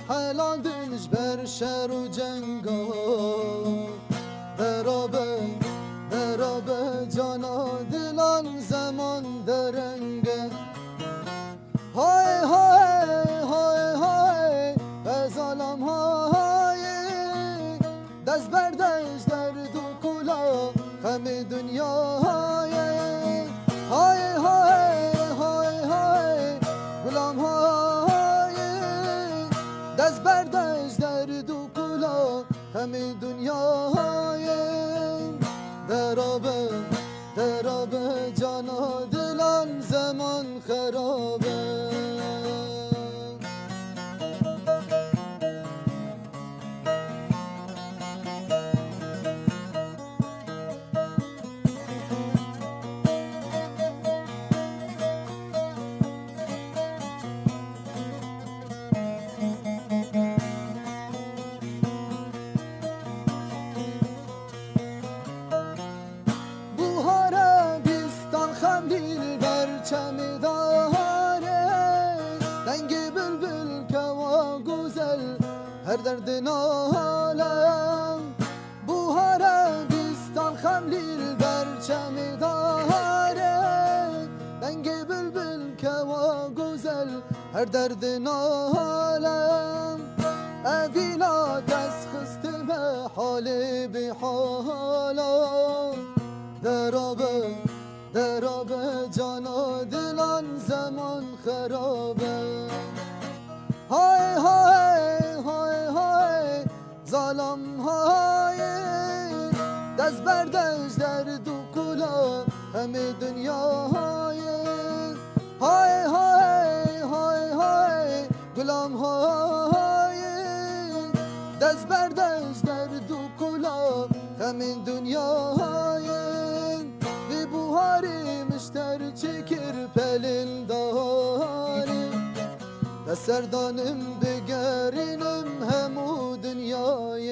حلاندنش بر شر و جنگا درابه جانا دلان زمان درنگه های های های های به ظالم های دست بردش در دو کلا غم دنیا های های های های غلام های دست بردش در دو کلا غم دنیا های درابه جانا دلان زمان خرابه چمی داره دنگ بلبل کوا گوزل هر درد نالم بوهار بیستان خملیل بر چمی داره دنگ بلبل کوا گوزل هر درد نالم اویلا دست خسته به حال بی حالا درابه جانا دلان زمان خرابه های های های های ظالم های دست بردش در دو کلا همه دنیا های های های های های غلام های دست بردش در دو کلا همه دنیا های بوهاری مشتر چکر پلل داری دستردانم بگرینم همو دنیای